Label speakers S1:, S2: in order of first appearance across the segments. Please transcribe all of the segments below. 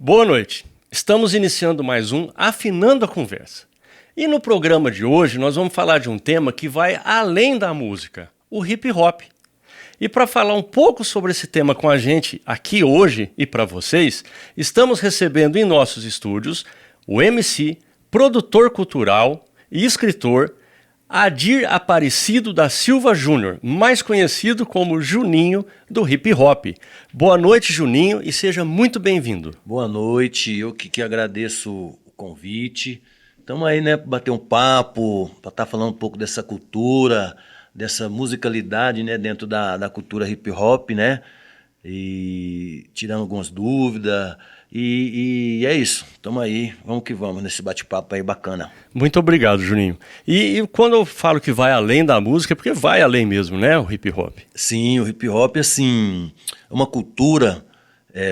S1: Boa noite. Estamos iniciando mais um Afinando a Conversa. E no programa de hoje nós vamos falar de um tema que vai além da música, o hip hop. E para falar um pouco sobre esse tema com a gente aqui hoje e para vocês, estamos recebendo em nossos estúdios o MC, produtor cultural e escritor Adir Aparecido da Silva Júnior, mais conhecido como Juninho do hip hop. Boa noite, Juninho, e seja muito bem-vindo.
S2: Boa noite, eu que agradeço o convite. Estamos aí, né, para bater um papo, para estar falando um pouco dessa cultura, dessa musicalidade, né, dentro da cultura hip hop, né, e tirando algumas dúvidas. E é isso, estamos aí, vamos que vamos nesse bate-papo aí bacana.
S1: Muito obrigado, Juninho. E quando eu falo que vai além da música, é porque vai além mesmo, né, o hip hop?
S2: Sim, o hip hop, assim, é uma cultura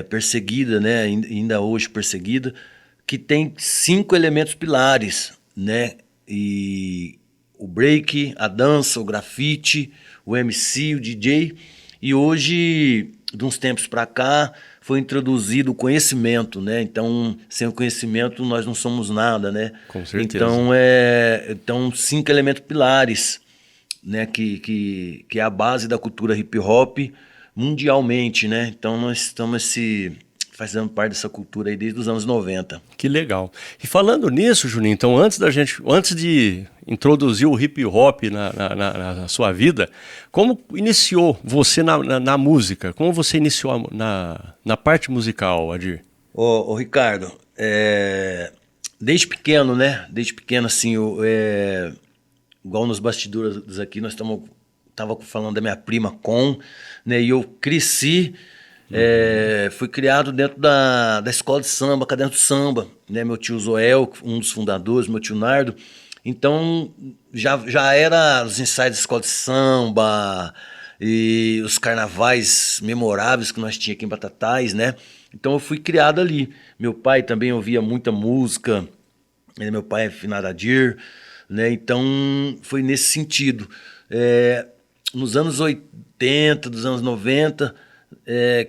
S2: perseguida, né, ainda hoje perseguida, que tem 5 elementos pilares, né, e o break, a dança, o grafite, o MC, o DJ, e hoje, de uns tempos para cá, foi introduzido o conhecimento, né? Então, sem o conhecimento nós não somos nada, né?
S1: Com certeza.
S2: Então 5 elementos pilares, né? Que é a base da cultura hip hop mundialmente, né? Então nós estamos fazendo parte dessa cultura aí desde os anos 90.
S1: Que legal. E falando nisso, Juninho, então antes de introduzir o hip hop na sua vida, como iniciou você na música? Como você iniciou na parte musical, Adir?
S2: Ô Ricardo, desde pequeno, né? Desde pequeno, assim, igual nos bastidores aqui, nós tava falando da minha prima Com, né? E eu cresci. Fui criado dentro da escola de samba, Cadê do Samba, né? Meu tio Zoel, um dos fundadores, meu tio Nardo. Então já era os ensaios da escola de samba e os carnavais memoráveis que nós tínhamos aqui em Batatais, né? Então eu fui criado ali. Meu pai também ouvia muita música, né? Meu pai é finado Adir, né? Então foi nesse sentido. Nos anos 80, dos anos 90,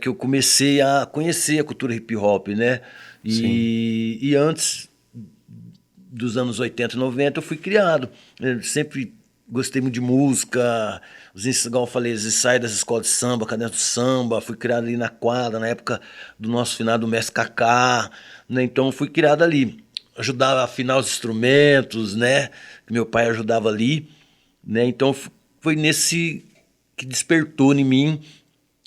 S2: que eu comecei a conhecer a cultura hip hop, né? E antes dos anos 80 e 90 eu fui criado. Eu sempre gostei muito de música, igual eu falei, os ensaios das escolas de samba, Cadê do Samba, fui criado ali na quadra, na época do nosso finado mestre Kaká, né? Então eu fui criado ali. Ajudava a afinar os instrumentos, né? Que meu pai ajudava ali, né? Então foi nesse que despertou em mim,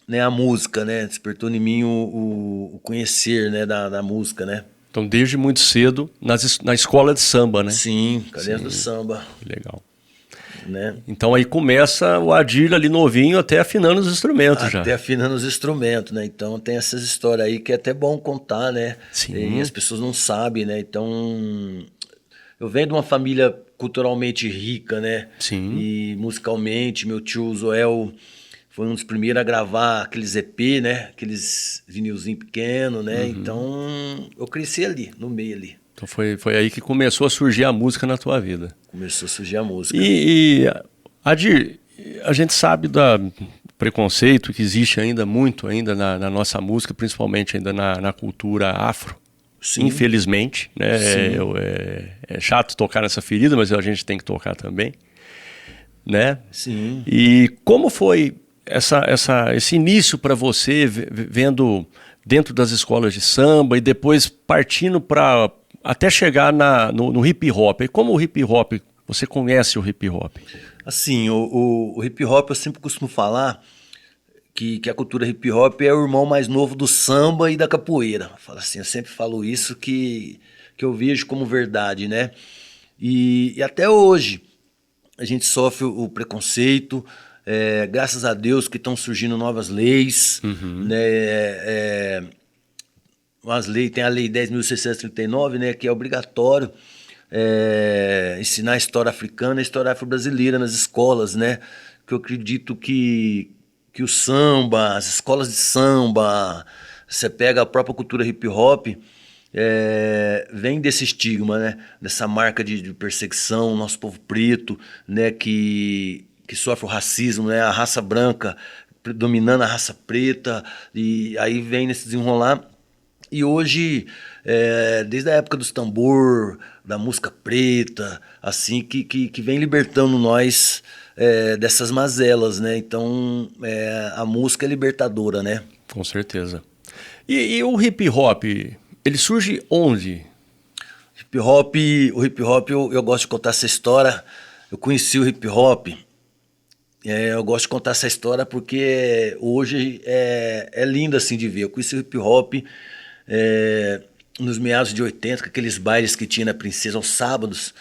S2: né, a música, né? Despertou em mim o conhecer, né, da música, né?
S1: Então, desde muito cedo, na escola de samba, né?
S2: Sim, Cadê do Samba.
S1: Legal.
S2: Né?
S1: Então aí começa o Adir ali novinho até afinando os instrumentos já.
S2: Até afinando os instrumentos, né? Então tem essas histórias aí que é até bom contar, né?
S1: Sim.
S2: E as pessoas não sabem, né? Então eu venho de uma família culturalmente rica, né?
S1: Sim.
S2: E musicalmente, meu tio Zoel foi um dos primeiros a gravar aqueles EP, né? Aqueles vinilzinhos pequenos, né? Então eu cresci ali, no meio ali.
S1: Então foi aí que começou a surgir a música na tua vida.
S2: Começou a surgir a música.
S1: E Adir, a gente sabe do preconceito que existe ainda muito ainda na nossa música, principalmente ainda na cultura afro.
S2: Sim.
S1: Infelizmente, né? É chato tocar nessa ferida, mas a gente tem que tocar também, né?
S2: Sim.
S1: E como foi esse início para você, vendo dentro das escolas de samba e depois partindo para até chegar no hip hop? E como o hip hop, você conhece o hip hop?
S2: Assim, o hip hop eu sempre costumo falar que a cultura hip hop é o irmão mais novo do samba e da capoeira. Eu sempre falo isso que eu vejo como verdade, né? E até hoje a gente sofre o preconceito. Graças a Deus que estão surgindo novas leis, né? Tem a Lei 10.639, né? Que é obrigatório ensinar a história africana e a história afro-brasileira nas escolas, né? Que eu acredito que o samba, as escolas de samba, você pega a própria cultura hip hop, vem desse estigma, né? Dessa marca de perseguição, nosso povo preto, né? Que sofre o racismo, né? A raça branca dominando a raça preta, e aí vem nesse desenrolar E hoje, desde a época dos tambor, da música preta, assim, que vem libertando nós dessas mazelas, né? Então, a música é libertadora, né?
S1: Com certeza. E o hip hop, ele surge onde?
S2: O hip hop eu gosto de contar essa história. Eu conheci o hip hop, eu gosto de contar essa história porque hoje é lindo assim de ver. Eu conheci o hip hop nos meados de 80, com aqueles bailes que tinha na Princesa aos sábados.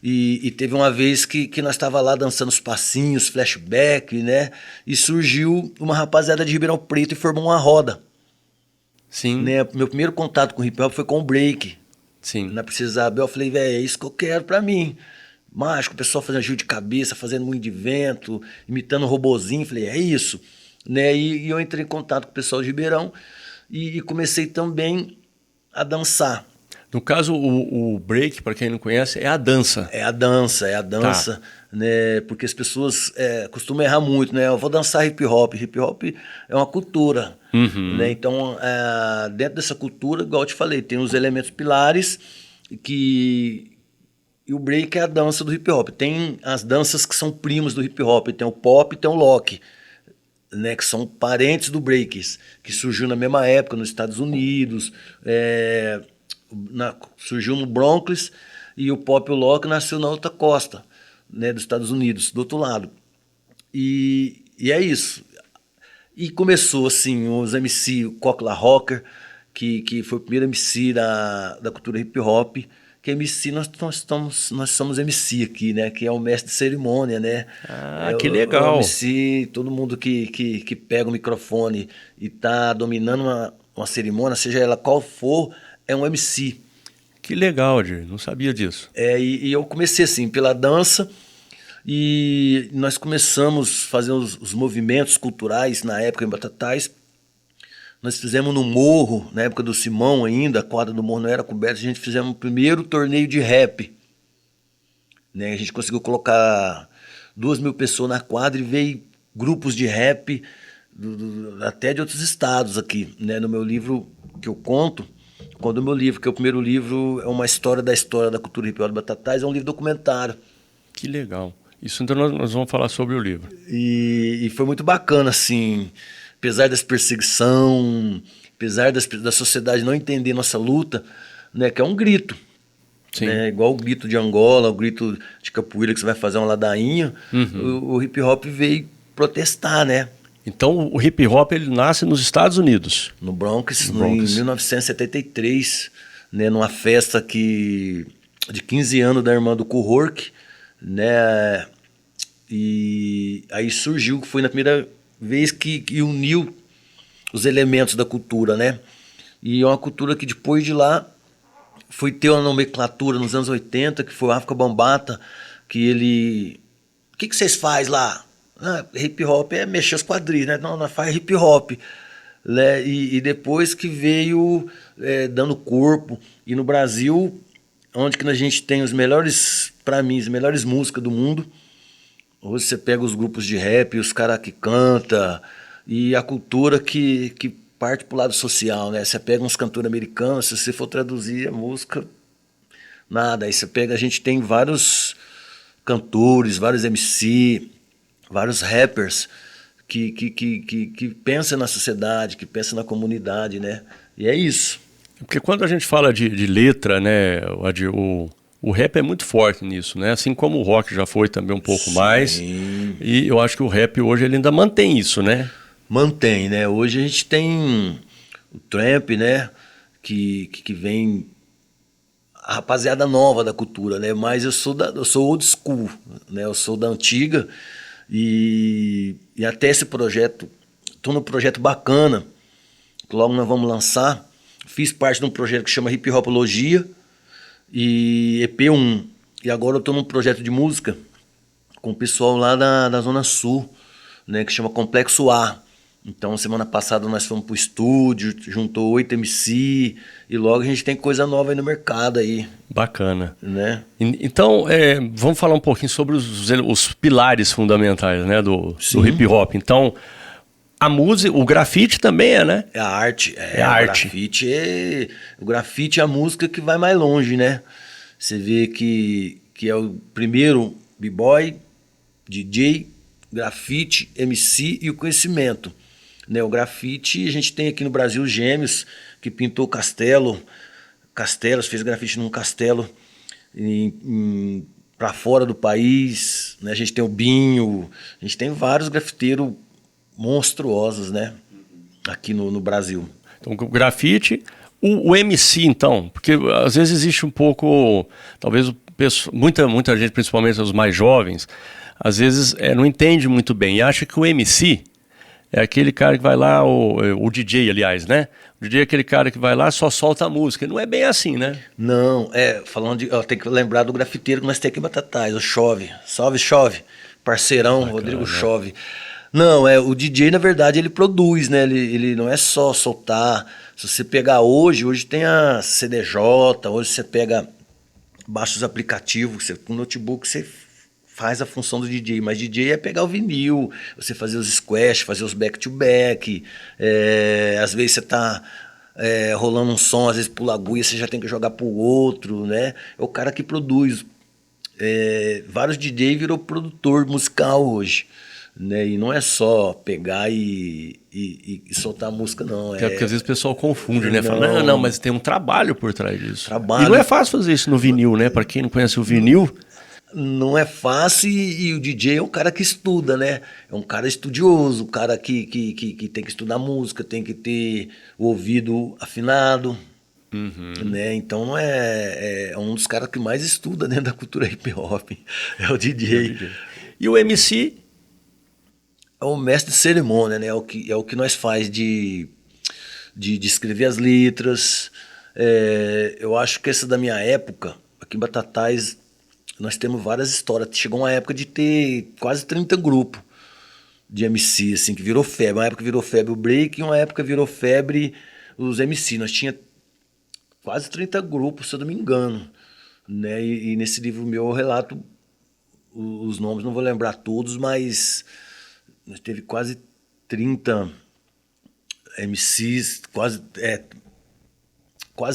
S2: E teve uma vez que nós estava lá dançando os passinhos, flashback, né? E surgiu uma rapaziada de Ribeirão Preto e formou uma roda.
S1: Sim.
S2: Né? Meu primeiro contato com hip hop foi com o break.
S1: Sim.
S2: Na Princesa Isabel, eu falei, velho, é isso que eu quero pra mim. Mágico, o pessoal fazendo giro de cabeça, fazendo moinho de vento, imitando robozinho. Falei, é isso. Né? E eu entrei em contato com o pessoal de Ribeirão e comecei também a dançar.
S1: No caso, o break, para quem não conhece, é a dança.
S2: É a dança, tá. Né? Porque as pessoas costumam errar muito, né? Eu vou dançar hip hop. Hip hop é uma cultura, né? Então, dentro dessa cultura, igual eu te falei, tem os elementos pilares e o break é a dança do hip hop. Tem as danças que são primos do hip hop, tem o pop e tem o lock, né, que são parentes do breaks, que surgiu na mesma época nos Estados Unidos, surgiu no Bronx, e o pop e o lock nasceu na outra costa, né, dos Estados Unidos, do outro lado. E é isso. E começou assim, os MC, o Coque La Rocker, que foi o primeiro MC da cultura hip hop, que MC, nós somos MC aqui, né? Que é o mestre de cerimônia, né?
S1: Ah, que legal.
S2: O MC, todo mundo que pega o microfone e tá dominando uma cerimônia, seja ela qual for, é um MC.
S1: Que legal, Dir, não sabia disso.
S2: E eu comecei assim, pela dança, e nós começamos a fazer os movimentos culturais na época em Batatais. Nós fizemos no Morro, na época do Simão ainda, a quadra do Morro não era coberta, a gente fizemos o primeiro torneio de rap. Né? A gente conseguiu colocar 2.000 pessoas na quadra e veio grupos de rap até de outros estados aqui. Né? No meu livro que eu conto, quando o meu livro, que é o primeiro livro, é uma história da cultura hip hop de Batatais, é um livro documentário.
S1: Que legal. Isso então nós vamos falar sobre o livro.
S2: E foi muito bacana, assim... Apesar das perseguição, apesar da sociedade não entender nossa luta, né, que é um grito.
S1: Sim.
S2: Né, igual o grito de Angola, o grito de capoeira que você vai fazer uma ladainha, o hip hop veio protestar, né?
S1: Então o hip hop ele nasce nos Estados Unidos.
S2: No Bronx, em 1973, né, numa festa de 15 anos da irmã do Kool Herc, né? E aí surgiu, que foi na primeira vez que uniu os elementos da cultura, né? E é uma cultura que depois de lá foi ter uma nomenclatura nos anos 80, que foi o África Bambata, que ele... O que vocês fazem lá? Hip hop é mexer os quadris, né? Não, nós faz hip hop. Né? E depois que veio dando corpo. E no Brasil, onde que a gente tem os melhores, para mim, as melhores músicas do mundo. Hoje você pega os grupos de rap, os caras que cantam, e a cultura que parte pro lado social, né? Você pega uns cantores americanos, se você for traduzir a música, nada. Aí você pega, a gente tem vários cantores, vários MC, vários rappers que pensam na sociedade, que pensam na comunidade, né? E é isso.
S1: Porque quando a gente fala de letra, né, o rap é muito forte nisso, né? Assim como o rock já foi também um pouco mais. E eu acho que o rap hoje ele ainda mantém isso, né?
S2: Mantém, né? Hoje a gente tem o trap, né? Que vem a rapaziada nova da cultura, né? Mas eu sou old school, né? Eu sou da antiga e até esse projeto, tô num projeto bacana, que logo nós vamos lançar. Fiz parte de um projeto que chama Hip Hopologia e EP1. E agora eu estou num projeto de música com o pessoal lá da Zona Sul, né, que chama Complexo A. Então, semana passada nós fomos pro estúdio, juntou 8 MC e logo a gente tem coisa nova aí no mercado aí.
S1: Bacana.
S2: Né?
S1: Então, vamos falar um pouquinho sobre os pilares fundamentais, né, do hip hop. Então, A música, o grafite também é, né?
S2: É a arte.
S1: É a arte.
S2: O grafite é a música que vai mais longe, né? Você vê que é o primeiro b-boy, DJ, grafite, MC e o conhecimento. Né? O grafite, a gente tem aqui no Brasil os Gêmeos, que pintou castelos, fez grafite num castelo para fora do país. Né? A gente tem o Binho, a gente tem vários grafiteiros monstruosos, né? Aqui no Brasil.
S1: Então, o grafite, o MC, então, porque às vezes existe um pouco, talvez muita gente, principalmente os mais jovens, às vezes não entende muito bem e acha que o MC é aquele cara que vai lá, o DJ, aliás, né? O DJ é aquele cara que vai lá só solta a música. Não é bem assim, né?
S2: Não, falando de... tem que lembrar do grafiteiro que nós temos aqui em Batatais, o Chove. Salve, Chove. Parceirão, bacana, Rodrigo Chove. Não, o DJ, na verdade, ele produz, né? Ele não é só soltar. Se você pegar hoje tem a CDJ, hoje você baixa os aplicativos, com notebook você faz a função do DJ, mas DJ é pegar o vinil, você fazer os squash, fazer os back-to-back, às vezes você tá rolando um som, às vezes pula agulha, você já tem que jogar pro outro, né? É o cara que produz. Vários DJ virou produtor musical hoje. Né? E não é só pegar e soltar a música, não.
S1: Porque às vezes o pessoal confunde, né? Fala, não, mas tem um trabalho por trás disso.
S2: Trabalho.
S1: E não é fácil fazer isso no vinil, né? Para quem não conhece o vinil...
S2: Não é fácil e o DJ é um cara que estuda, né? É um cara estudioso, um cara que tem que estudar música, tem que ter o ouvido afinado, né? Então não é um dos caras que mais estuda dentro da cultura hip hop, é o DJ.
S1: E o MC?
S2: É o mestre de cerimônia, né? É o que nós faz de escrever as letras. Eu acho que essa da minha época, aqui em Batatais, nós temos várias histórias. Chegou uma época de ter quase 30 grupos de MC, assim, que virou febre. Uma época virou febre o break e uma época virou febre os MC. Nós tinha quase 30 grupos, se eu não me engano. Né? E nesse livro meu eu relato os nomes, não vou lembrar todos, mas nós teve quase 30 MCs, quase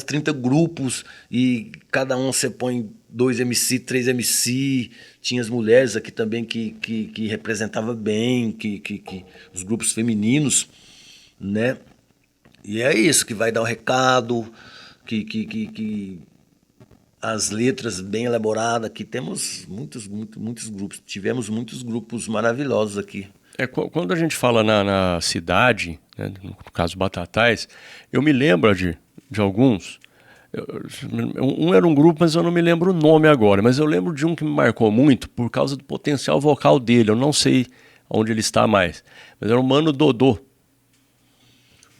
S2: 30 grupos, e cada um você põe 2 MC, 3 MC, tinha as mulheres aqui também que representava bem, os grupos femininos, né? E é isso, que vai dar o recado, que as letras bem elaboradas, aqui temos muitos grupos, tivemos muitos grupos maravilhosos aqui.
S1: Quando a gente fala na cidade, né, no caso Batatais, eu me lembro de alguns. Um era um grupo, mas eu não me lembro o nome agora. Mas eu lembro de um que me marcou muito por causa do potencial vocal dele. Eu não sei onde ele está mais. Mas era o Mano Dodô.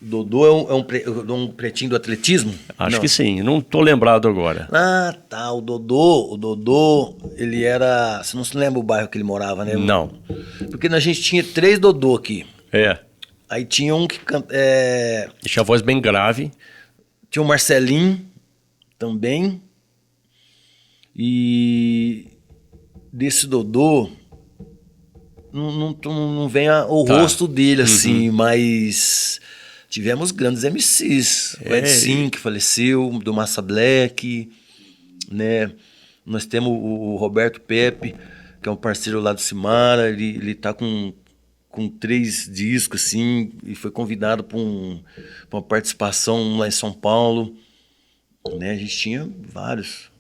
S2: Dodô é um pretinho do atletismo?
S1: Acho que sim, não estou lembrado agora.
S2: Ah, tá. O Dodô, ele era... Você não se lembra o bairro que ele morava, né?
S1: Não.
S2: Porque a gente tinha 3 Dodô aqui. Aí tinha um que canta...
S1: Tinha a voz bem grave.
S2: Tinha o Marcelinho também. E desse Dodô não vem o rosto dele, assim, mas tivemos grandes MCs. O Edson, que faleceu, do Massa Black, né? Nós temos o Roberto Pepe, que é um parceiro lá do Cimara, ele tá com 3 discos, assim, e foi convidado para uma participação lá em São Paulo, né? A gente tinha vários.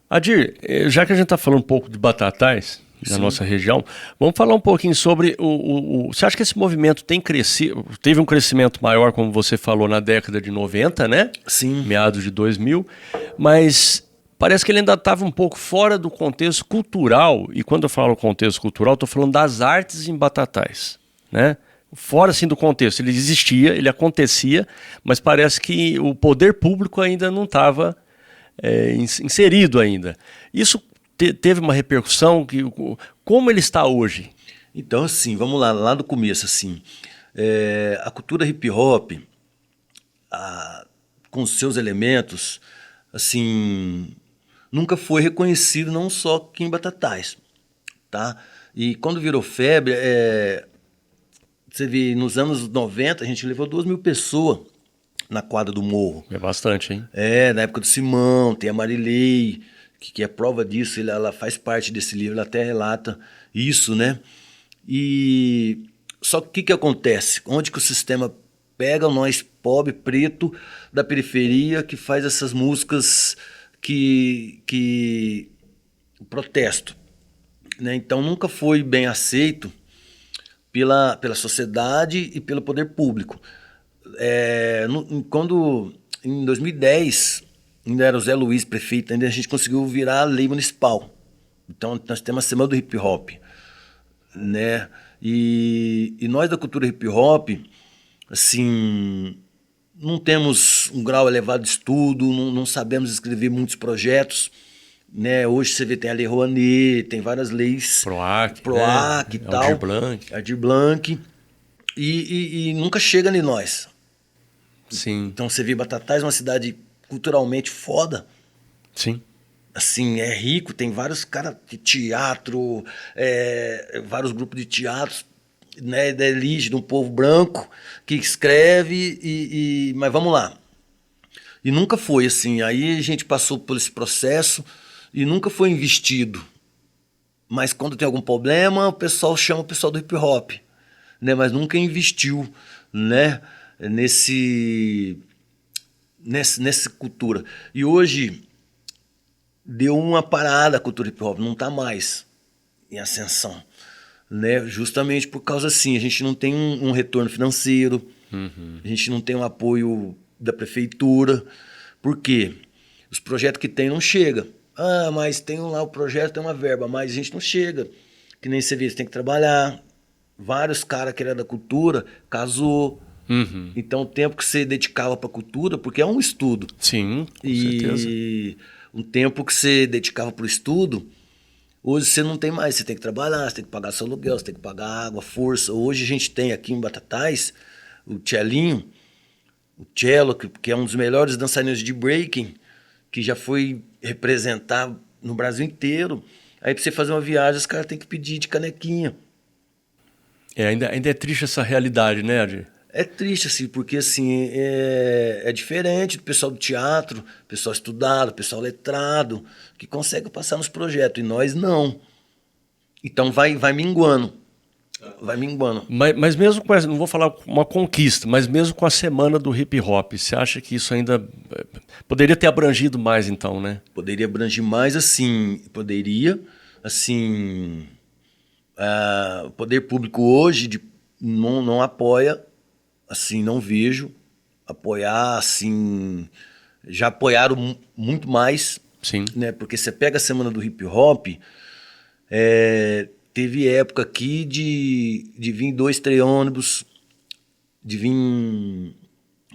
S1: Adir, já que a gente está falando um pouco de Batatais, na nossa região, vamos falar um pouquinho sobre você acha que esse movimento tem crescido, teve um crescimento maior, como você falou, na década de 90, né?
S2: Sim.
S1: Meados de 2000, mas parece que ele ainda estava um pouco fora do contexto cultural, e quando eu falo contexto cultural, estou falando das artes em Batatais, né? Fora assim do contexto, ele existia, ele acontecia, mas parece que o poder público ainda não estava inserido ainda. Isso teve uma repercussão, como ele está hoje?
S2: Então, assim, vamos lá do começo, assim, a cultura hip hop, com seus elementos, assim, nunca foi reconhecido, não só aqui em Batatais, tá? E quando virou febre, Você vê, nos anos 90, a gente levou 2.000 pessoas na quadra do Morro.
S1: É bastante, hein?
S2: Na época do Simão, tem a Marilei, que é prova disso, ela faz parte desse livro, ela até relata isso, né? E só que o que acontece? Onde que o sistema pega nós, pobre, preto, da periferia, que faz essas músicas que protesto, né? Então nunca foi bem aceito pela sociedade e pelo poder público. Quando em 2010 ainda era o Zé Luiz prefeito, ainda a gente conseguiu virar a lei municipal. Então nós temos a Semana do Hip Hop, né? E nós da cultura hip hop, assim, não temos um grau elevado de estudo, não sabemos escrever muitos projetos, né? Hoje você vê, tem a Lei Rouanet, tem várias leis,
S1: PROAC,
S2: PROAC,
S1: né?
S2: e tal, Aldir Blanc, e nunca chega em nós.
S1: Sim.
S2: Então você vê Batatais, uma cidade culturalmente foda.
S1: Sim.
S2: Assim, é rico, tem vários caras de teatro, vários grupos de teatros, né, da elite, de um povo branco que escreve, mas vamos lá. E nunca foi assim. Aí a gente passou por esse processo e nunca foi investido. Mas quando tem algum problema, o pessoal chama o pessoal do hip hop, né? Mas nunca investiu, né, nessa cultura. E hoje deu uma parada a cultura hip hop, não está mais em ascensão, né? Justamente por causa assim, a gente não tem um retorno financeiro, a gente não tem um apoio da prefeitura. Por quê? Os projetos que tem não chegam. Ah, mas tem lá o projeto, tem uma verba, mas a gente não chega. Que nem você vê, você tem que trabalhar. Vários caras que eram da cultura casou. Então o tempo que você dedicava para a cultura, porque é um estudo.
S1: Sim, com certeza.
S2: E um tempo que você dedicava para o estudo, hoje você não tem mais. Você tem que trabalhar, você tem que pagar seu aluguel, você tem que pagar água, força. Hoje a gente tem aqui em Batatais o Tchelinho, o Cello, que é um dos melhores dançarinos de breaking, que já foi representar no Brasil inteiro. Aí para você fazer uma viagem, os caras têm que pedir de canequinha.
S1: Ainda é triste essa realidade, né, Adi?
S2: É triste, assim, porque assim, é diferente do pessoal do teatro, pessoal estudado, pessoal letrado, que consegue passar nos projetos, e nós não. Então vai minguando. Vai minguando.
S1: Mas mesmo com essa, não vou falar uma conquista, mas mesmo com a semana do hip hop, você acha que isso ainda poderia ter abrangido mais então, né?
S2: Poderia abranger mais, assim, o poder público hoje não apoia, assim, não vejo apoiar, assim, já apoiaram muito mais.
S1: Sim.
S2: Né? Porque você pega a semana do hip hop, teve época aqui de vir 2, 3 ônibus, de vir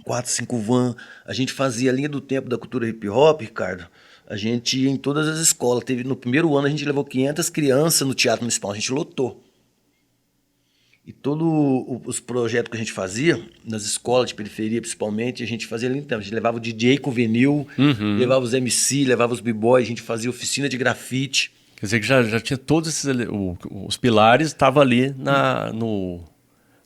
S2: 4, 5 van. A gente fazia a linha do tempo da cultura hip hop, Ricardo. A gente ia em todas as escolas. No primeiro ano a gente levou 500 crianças no Teatro Municipal, a gente lotou. E todos os projetos que a gente fazia, nas escolas de periferia principalmente, a gente fazia ali então. A gente levava o DJ com vinil, levava os MC, levava os b-boys, a gente fazia oficina de grafite.
S1: Quer dizer que já tinha todos os pilares, estavam ali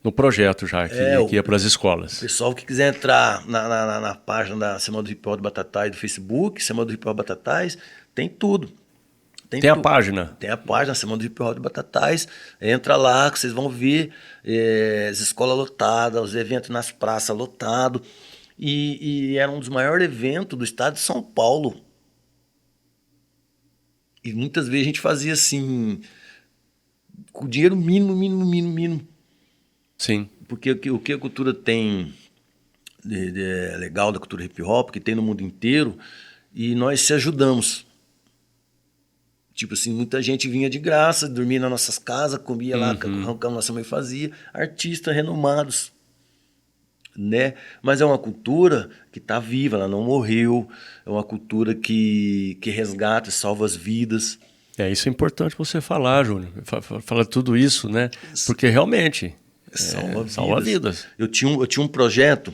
S1: no projeto já, que ia para as escolas.
S2: O pessoal que quiser entrar na página da Semana do Hip Hop de Batatais do Facebook, Semana do Hip Hop Batatais, tem tudo.
S1: Tem a página?
S2: Tem a página, Semana do Hip Hop de Batatais. Entra lá que vocês vão ver as escolas lotadas, os eventos nas praças lotados. E era um dos maiores eventos do estado de São Paulo. E muitas vezes a gente fazia assim, com dinheiro mínimo.
S1: Sim.
S2: Porque o que a cultura tem de legal da cultura hip hop, que tem no mundo inteiro, e nós se ajudamos. Tipo assim, muita gente vinha de graça, dormia nas nossas casas, comia lá, arrancando nossa mãe fazia, artistas renomados, né? Mas é uma cultura que está viva, ela não morreu, é uma cultura que resgata, salva as vidas.
S1: Isso é importante você falar, Júnior, falar tudo isso, né? Porque realmente salva vidas.
S2: Eu tinha um projeto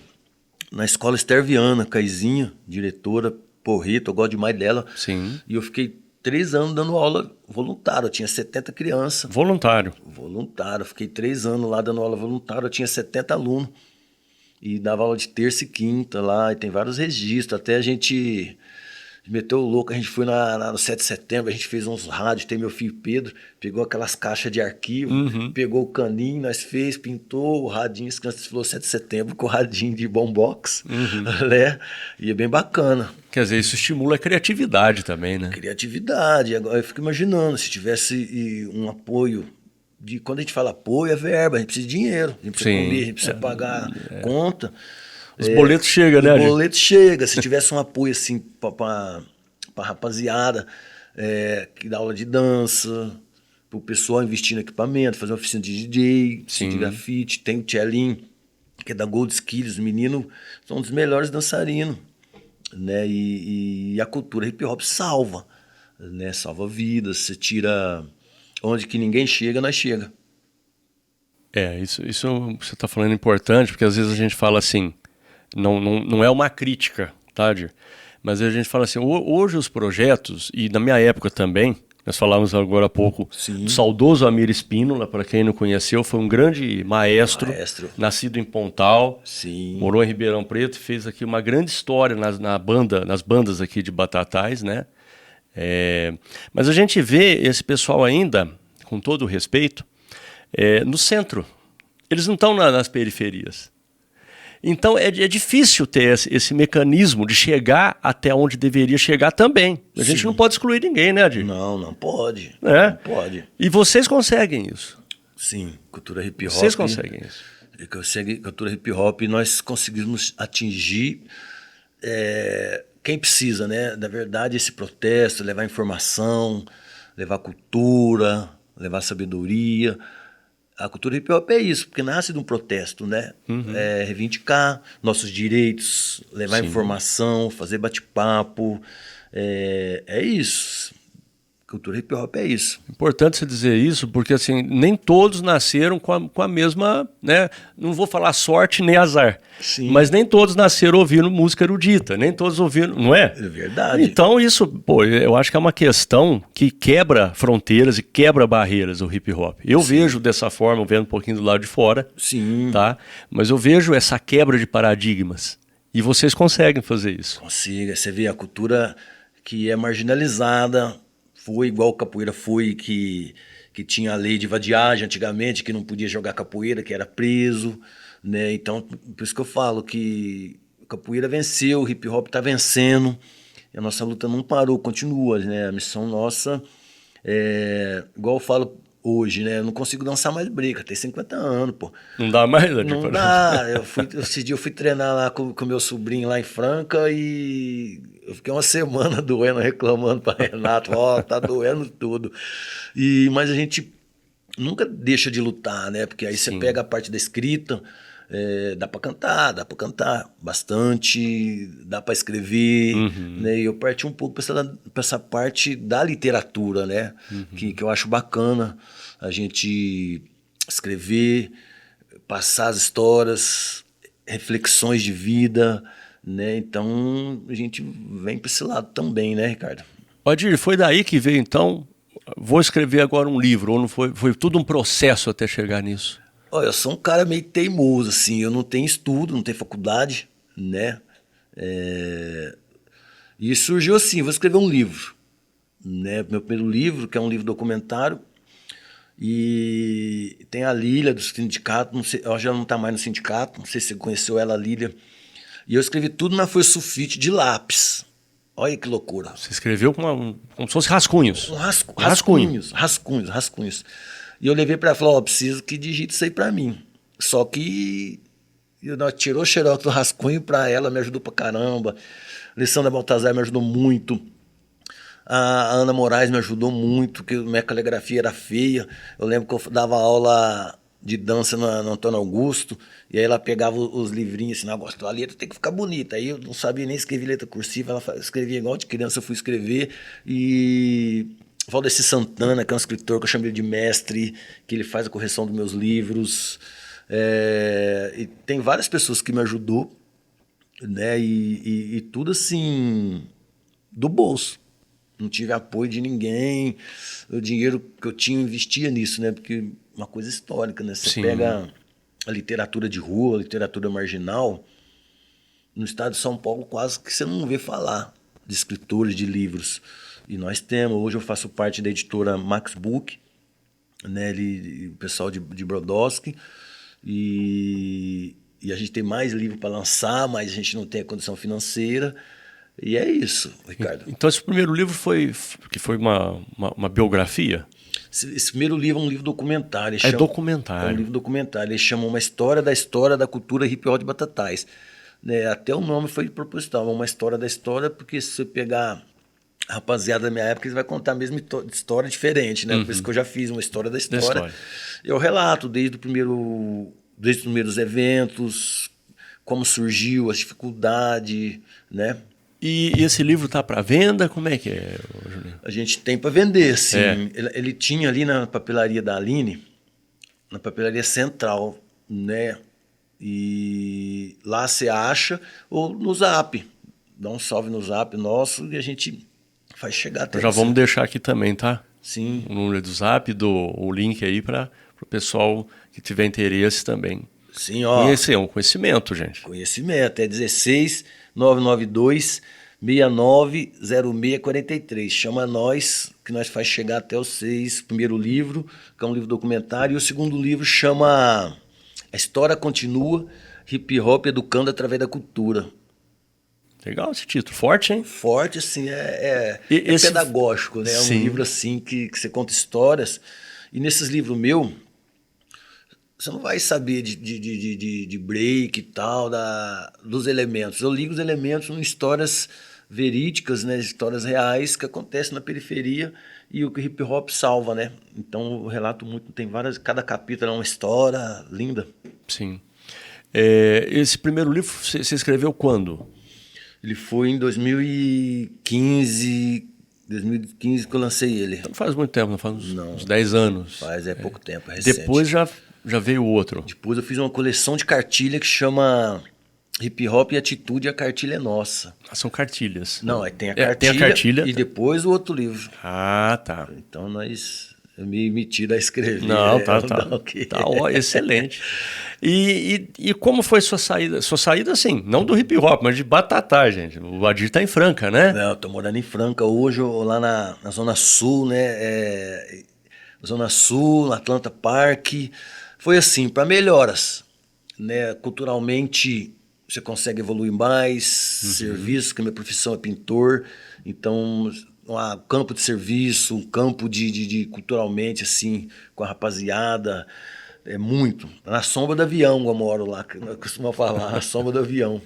S2: na escola Esther Viana, Caizinha, diretora, porreta, eu gosto demais dela.
S1: Sim.
S2: E eu fiquei 3 anos dando aula voluntária. Eu tinha 70 crianças.
S1: Voluntário.
S2: Voluntário. Fiquei 3 anos lá dando aula voluntária. Eu tinha 70 alunos. E dava aula de terça e quinta lá. E tem vários registros. Até a gente meteu o louco. A gente foi no 7 de setembro. A gente fez uns rádios. Tem meu filho Pedro. Pegou aquelas caixas de arquivo. Pegou o caninho. Nós fez, pintou o radinho. As crianças falou 7 de setembro com o radinho de boombox. Né? E é bem bacana.
S1: Quer dizer, isso estimula a criatividade também, né?
S2: Criatividade. Agora eu fico imaginando, se tivesse um apoio, quando a gente fala apoio, é verba, a gente precisa de dinheiro, a gente precisa comer, a gente precisa pagar conta.
S1: Os boletos chegam, né?
S2: Os boletos chegam. Se tivesse um apoio assim para rapaziada que dá aula de dança, para o pessoal investir no equipamento, fazer uma oficina de DJ, de grafite, tem o Tchelin, que é da Gold Skills, os meninos são um dos melhores dançarinos. Né? E a cultura hip hop salva, né? Salva vidas. Você tira onde que ninguém chega, nós chega.
S1: Isso você está falando importante, porque às vezes a gente fala assim, não é uma crítica, tá, Dir? Mas a gente fala assim, hoje os projetos, e na minha época também, nós falávamos agora há pouco do saudoso Amir Espínola, para quem não conheceu, foi um grande maestro. Nascido em Pontal, morou em Ribeirão Preto, fez aqui uma grande história nas bandas aqui de Batatais, né? Mas a gente vê esse pessoal ainda, com todo o respeito, no centro. Eles não estão nas periferias. Então é difícil ter esse mecanismo de chegar até onde deveria chegar também. A gente não pode excluir ninguém, né, Adir?
S2: Não pode. Não pode.
S1: E vocês conseguem isso.
S2: Sim, cultura hip hop.
S1: Vocês conseguem isso.
S2: Cultura hip hop, nós conseguimos atingir quem precisa, né? Da verdade, esse protesto, levar informação, levar cultura, levar sabedoria. A cultura hip hop é isso, porque nasce de um protesto, né? Reivindicar nossos direitos, levar informação, fazer bate-papo. É isso. Cultura hip hop é isso.
S1: Importante você dizer isso, porque assim, nem todos nasceram com a mesma, né? Não vou falar sorte nem azar, mas nem todos nasceram ouvindo música erudita, nem todos ouvindo, não é?
S2: É verdade.
S1: Então isso, eu acho que é uma questão que quebra fronteiras e quebra barreiras o hip hop. Eu vejo dessa forma, vendo um pouquinho do lado de fora, tá? Mas eu vejo essa quebra de paradigmas e vocês conseguem fazer isso.
S2: Consiga, você vê a cultura que é marginalizada. Foi igual a capoeira foi, que tinha a lei de vadiagem antigamente, que não podia jogar capoeira, que era preso, né? Então, por isso que eu falo que a capoeira venceu, o hip hop está vencendo, e a nossa luta não parou, continua, né? A missão nossa igual eu falo hoje, né? Eu não consigo dançar mais break, tem 50 anos, pô.
S1: Não dá mais?
S2: Não dá. Esse dia eu fui treinar lá com meu sobrinho lá em Franca e eu fiquei uma semana doendo, reclamando para Renato, tá doendo tudo. Mas a gente nunca deixa de lutar, né? Porque aí você pega a parte da escrita, dá para cantar bastante, dá para escrever, né? E eu parti um pouco para essa parte da literatura, né? Que eu acho bacana a gente escrever, passar as histórias, reflexões de vida, né? Então a gente vem para esse lado também, né, Ricardo?
S1: Adir, foi daí que veio então, vou escrever agora um livro, ou não foi tudo um processo até chegar nisso?
S2: Olha, eu sou um cara meio teimoso, assim, eu não tenho estudo, não tenho faculdade, né? E surgiu assim, vou escrever um livro, né? Meu primeiro livro, que é um livro documentário, e tem a Lília do sindicato, não sei, ela já não está mais no sindicato, não sei se você conheceu ela, a Lília, e eu escrevi tudo na folha sulfite de lápis. Olha que loucura.
S1: Você escreveu como se fosse rascunhos.
S2: Rascunhos. E eu levei para ela e falei, preciso que digite isso aí para mim. Só que tirou o xerox do rascunho para ela, me ajudou pra caramba. Alessandra Baltazar me ajudou muito. A Ana Moraes me ajudou muito, porque minha caligrafia era feia. Eu lembro que eu dava aula de dança no Antônio Augusto, e aí ela pegava os livrinhos assim, Augusto, a letra tem que ficar bonita. Aí eu não sabia nem escrever letra cursiva, ela escrevia igual de criança, eu fui escrever. E Valdeci Santana, que é um escritor que eu chamo ele de mestre, que ele faz a correção dos meus livros. E tem várias pessoas que me ajudou, né? E tudo assim, do bolso. não tive apoio de ninguém. O dinheiro que eu tinha, eu investia nisso, né? Porque uma coisa histórica, né? Você
S1: Sim.
S2: pega a literatura de rua, a literatura marginal, no estado de São Paulo quase que você não vê falar de escritores, de livros. E nós temos, hoje eu faço parte da editora Max Book, né? O pessoal de Brodowski, e a gente tem mais livro para lançar, mas a gente não tem a condição financeira. E é isso, Ricardo.
S1: Então esse primeiro livro foi uma biografia?
S2: Esse primeiro livro é um livro documentário.
S1: É documentário.
S2: É um livro documentário. Ele chama Uma História da Cultura Hip Hop de Batatais. Né? Até o nome foi proposital, uma história da história, porque se você pegar a rapaziada da minha época, eles vão contar a mesma história diferente, né? Por isso que eu já fiz uma história da história. Eu relato desde os primeiros eventos, como surgiu, as dificuldades, né?
S1: E esse livro tá para venda? Como é que é, Julinho?
S2: A gente tem para vender, sim. Ele tinha ali na papelaria da Aline, na papelaria central, né? E lá você acha, ou no Zap. Dá um salve no Zap nosso e a gente faz chegar até
S1: Já vamos deixar aqui também, tá?
S2: Sim.
S1: O número do Zap, o link aí para o pessoal que tiver interesse também.
S2: Sim, ó.
S1: Conhecer, é um conhecimento, gente.
S2: Conhecimento, é 16 992 690643. Chama nós, que nós faz chegar até vocês. Primeiro livro, que é um livro documentário, e o segundo livro chama A História Continua, Hip Hop Educando Através da Cultura.
S1: Legal esse título, forte, hein?
S2: Forte, assim, é
S1: esse...
S2: pedagógico, né? É um livro, assim, que você conta histórias. E nesses livros meus, você não vai saber de break e tal, dos elementos. Eu ligo os elementos em histórias verídicas, né? Histórias reais que acontecem na periferia e o que o hip hop salva, né? Então eu relato muito, tem várias, cada capítulo é uma história linda.
S1: Sim. Esse primeiro livro você escreveu quando?
S2: Ele foi em 2015 que eu lancei ele.
S1: Então não faz muito tempo, não faz uns 10 anos.
S2: Faz, pouco tempo, é recente.
S1: Depois já veio o outro.
S2: Depois eu fiz uma coleção de cartilha que chama Hip Hop e Atitude, a cartilha é nossa.
S1: São cartilhas.
S2: Não, aí tem a
S1: cartilha
S2: e depois o outro livro.
S1: Ah, tá.
S2: Então eu me meti a escrever.
S1: Não, tá ó, excelente. E como foi sua saída? Sua saída, assim, não do hip hop, mas de Batatá, gente. O Adir tá em Franca, né?
S2: Não, eu tô morando em Franca hoje, lá na Zona Sul, né? Zona Sul, no Atlanta Park. Foi assim, para melhoras, né? Culturalmente, você consegue evoluir mais, serviço, que a minha profissão é pintor, então um campo de serviço, um campo de culturalmente, assim, com a rapaziada, é muito. Na sombra do avião eu moro lá, que eu costumo falar, na sombra do avião.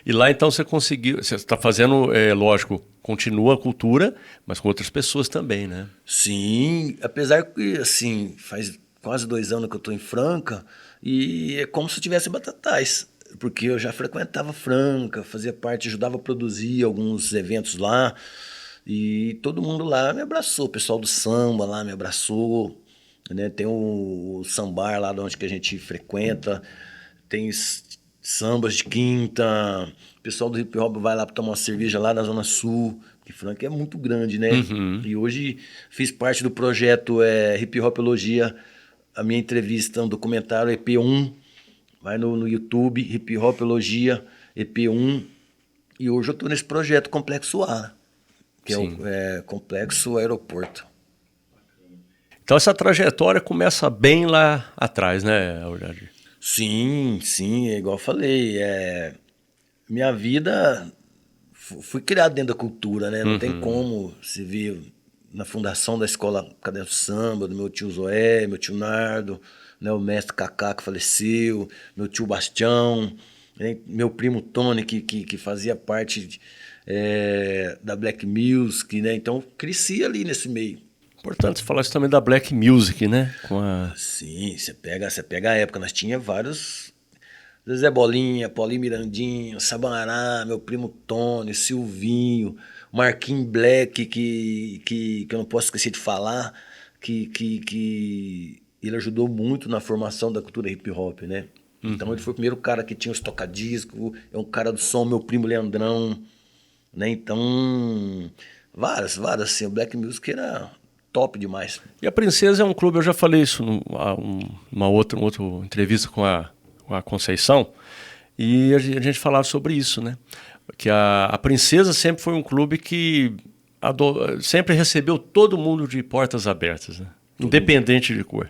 S1: E lá então você conseguiu, você está fazendo, lógico, continua a cultura, mas com outras pessoas também, né?
S2: Sim, apesar que, assim, faz quase 2 anos que eu estou em Franca e é como se eu tivesse Batatais, porque eu já frequentava Franca, fazia parte, ajudava a produzir alguns eventos lá e todo mundo lá me abraçou, o pessoal do samba lá me abraçou, né? Tem o sambar lá de onde que a gente frequenta, tem sambas de quinta, o pessoal do hip hop vai lá para tomar uma cerveja lá na Zona Sul, que Franca é muito grande, né? E hoje fiz parte do projeto Hip Hopologia, a minha entrevista, um documentário EP1, vai no YouTube, Hip Hopologia EP1, e hoje eu estou nesse projeto Complexo A, que
S1: Sim.
S2: é o Complexo Aeroporto.
S1: Então essa trajetória começa bem lá atrás, né, Adir?
S2: Sim, é igual eu falei, minha vida, fui criado dentro da cultura, né? Não tem como se ver na fundação da escola Cadê do Samba, do meu tio Zoé, meu tio Nardo, né? O mestre Cacá que faleceu, meu tio Bastião, né? Meu primo Tony que fazia parte da Black Music, né? Então cresci ali nesse meio.
S1: Importante você falar isso também da Black Music, né?
S2: Sim, você pega a época, nós tinha vários... Zé Bolinha, Paulinho Mirandinho, Sabará, meu primo Tony, Silvinho, Marquinhos Black, que eu não posso esquecer de falar, que ele ajudou muito na formação da cultura hip hop, né? Então ele foi o primeiro cara que tinha os tocadiscos, é um cara do som, meu primo Leandrão, né? Então Várias, assim, o Black Music era top demais.
S1: E a Princesa é um clube, eu já falei isso numa outra entrevista com a Conceição, e a gente falava sobre isso, né? Que a Princesa sempre foi um clube que sempre recebeu todo mundo de portas abertas, né? Independente de cor.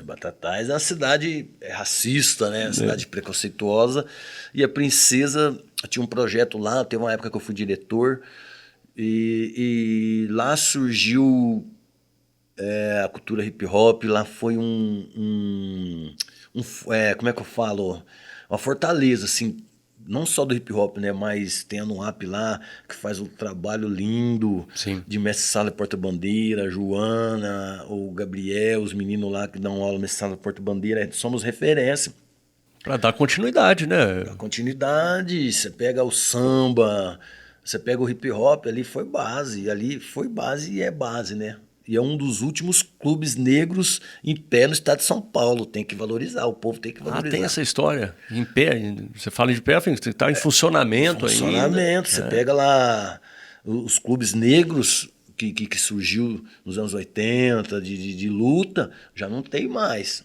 S2: Batatais é uma cidade racista, né? Uma cidade preconceituosa. E a Princesa tinha um projeto lá, teve uma época que eu fui diretor, e lá surgiu a cultura hip hop, lá foi como é que eu falo? Uma fortaleza, assim, não só do hip hop, né? Mas tem a Nuap lá, que faz um trabalho lindo,
S1: Sim.
S2: de mestre sala e porta-bandeira, Joana, o Gabriel, os meninos lá que dão aula mestre sala e porta-bandeira, somos referência.
S1: Para dar continuidade, né?
S2: A continuidade, você pega o samba, você pega o hip hop, ali foi base e é base, né? E é um dos últimos clubes negros em pé no estado de São Paulo. Tem que valorizar, o povo tem que
S1: Ah,
S2: valorizar.
S1: tem essa história. Em pé, você fala de pé, está em funcionamento ainda.
S2: Funcionamento, você pega lá os clubes negros que surgiu nos anos 80, de luta, já não tem mais.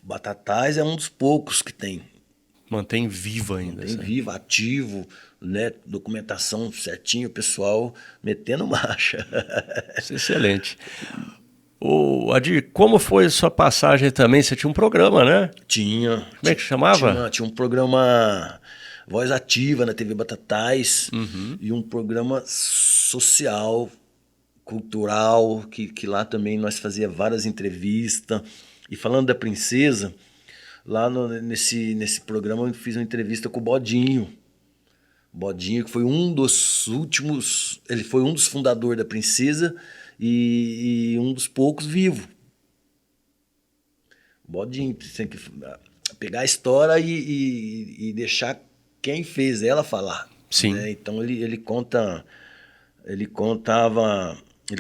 S2: Batatais é um dos poucos que tem.
S1: Mantém vivo ainda.
S2: Mantém vivo, ativo, né? Documentação certinho, o pessoal metendo marcha.
S1: Isso é excelente. Adir, como foi a sua passagem também? Você tinha um programa, né?
S2: Tinha.
S1: Como é que chamava?
S2: Tinha um programa Voz Ativa na TV Batatais e um programa social, cultural, que lá também nós fazia várias entrevistas. E falando da Princesa, lá nesse programa eu fiz uma entrevista com o Bodinho. Bodinho, que foi um dos últimos, ele foi um dos fundadores da Princesa e um dos poucos vivo. Bodinho, tem que pegar a história e deixar quem fez ela falar.
S1: Sim.
S2: Né? Então ele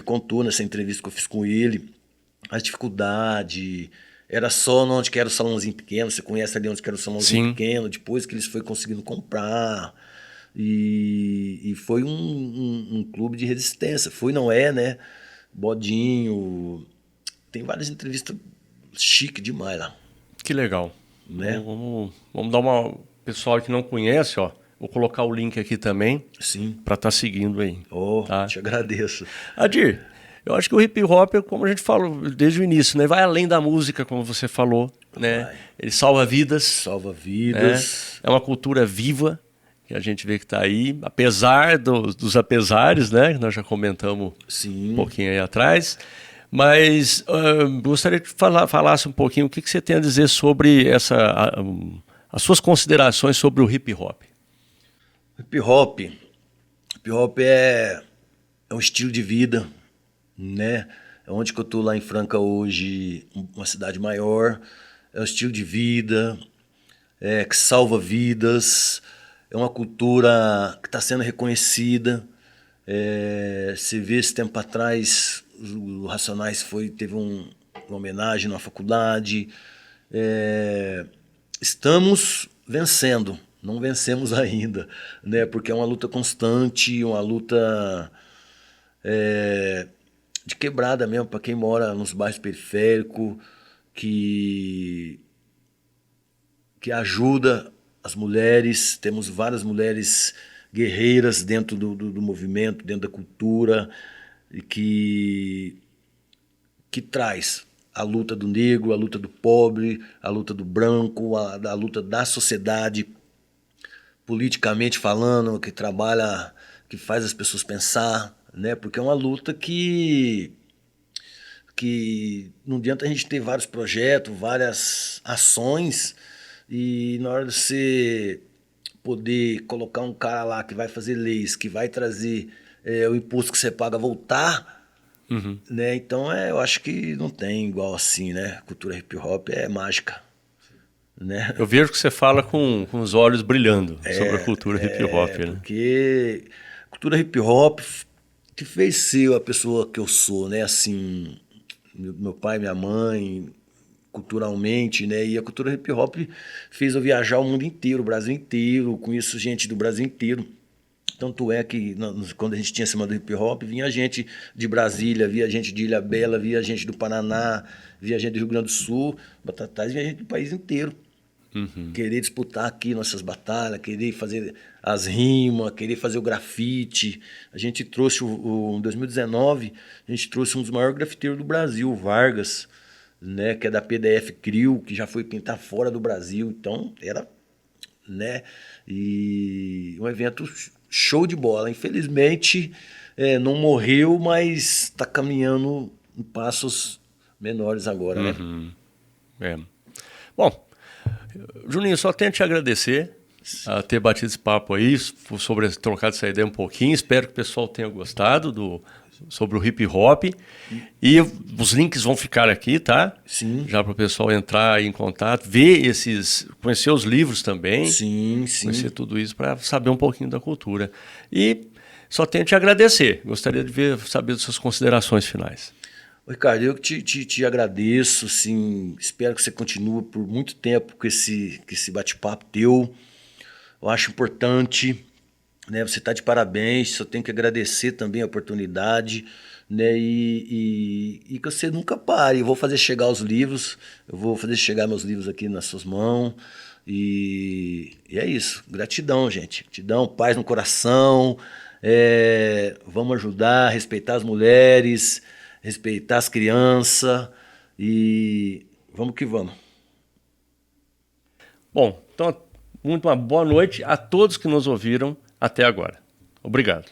S2: contou nessa entrevista que eu fiz com ele as dificuldades. Era só onde que era o salãozinho pequeno, você conhece ali onde que era o salãozinho pequeno, depois que eles foram conseguindo comprar. E foi um clube de resistência. Foi, não é, né? Bodinho. Tem várias entrevistas chique demais lá.
S1: Que legal.
S2: Né?
S1: Vamos dar uma... Pessoal que não conhece, ó, vou colocar o link aqui também.
S2: Sim.
S1: Para estar seguindo aí. Tá?
S2: Te agradeço.
S1: Adir, eu acho que o hip hop, como a gente falou desde o início, né, vai além da música, como você falou, né? Ele salva vidas.
S2: Salva vidas.
S1: É uma cultura viva que a gente vê que está aí, apesar dos apesares, né? Que nós já comentamos um pouquinho aí atrás. Mas gostaria que falasse um pouquinho o que você tem a dizer sobre as suas considerações sobre o hip hop.
S2: Hip hop é um estilo de vida, né? Onde que eu tô lá em Franca hoje, uma cidade maior, é um estilo de vida, que salva vidas, é uma cultura que está sendo reconhecida. Você vê esse tempo atrás, o Racionais teve uma homenagem na faculdade. Estamos vencendo, não vencemos ainda, né? Porque é uma luta constante, uma luta de quebrada mesmo, para quem mora nos bairros periféricos, que ajuda as mulheres. Temos várias mulheres guerreiras dentro do movimento, dentro da cultura, e que traz a luta do negro, a luta do pobre, a luta do branco, a luta da sociedade, politicamente falando, que trabalha, que faz as pessoas pensar, né? Porque é uma luta que não adianta a gente ter vários projetos, várias ações, e na hora de você poder colocar um cara lá que vai fazer leis, que vai trazer o imposto que você paga voltar, né? Então eu acho que não tem igual assim, né? Cultura hip hop é mágica, né?
S1: Eu vejo que você fala com os olhos brilhando sobre a cultura hip hop, né?
S2: Porque cultura hip hop que fez ser a pessoa que eu sou, né? Assim, meu pai, minha mãe, culturalmente, né? E a cultura hip hop fez eu viajar o mundo inteiro, o Brasil inteiro, conheço gente do Brasil inteiro. Tanto é que quando a gente tinha Semana do Hip Hop, vinha gente de Brasília, via gente de Ilhabela, via gente do Paraná, via gente do Rio Grande do Sul, Batatais, via gente do país inteiro. Querer disputar aqui nossas batalhas, querer fazer as rimas, querer fazer o grafite. A gente trouxe, em 2019, a gente trouxe um dos maiores grafiteiros do Brasil, o Vargas, né, que é da PDF Crio, que já foi pintar fora do Brasil. Então, era, né, e um evento show de bola. Infelizmente, não morreu, mas está caminhando em passos menores agora, né?
S1: É. Bom, Juninho, só tenho que te agradecer a ter batido esse papo aí, sobre trocado essa ideia um pouquinho. Espero que o pessoal tenha gostado sobre o hip hop. E os links vão ficar aqui, tá?
S2: Sim.
S1: Já para o pessoal entrar em contato, ver conhecer os livros também.
S2: Sim, sim.
S1: Conhecer tudo isso para saber um pouquinho da cultura. E só tenho que te agradecer. Gostaria de saber das suas considerações finais.
S2: Ricardo, eu te agradeço, assim, espero que você continue por muito tempo com esse bate-papo teu. Eu acho importante, né? Você está de parabéns, só tenho que agradecer também a oportunidade, né? E que você nunca pare. Eu vou fazer chegar os livros, eu vou fazer chegar meus livros aqui nas suas mãos. E é isso. Gratidão, gente. Gratidão, paz no coração. Vamos ajudar, respeitar as mulheres, respeitar as crianças e vamos que vamos.
S1: Bom, então, uma boa noite a todos que nos ouviram até agora. Obrigado.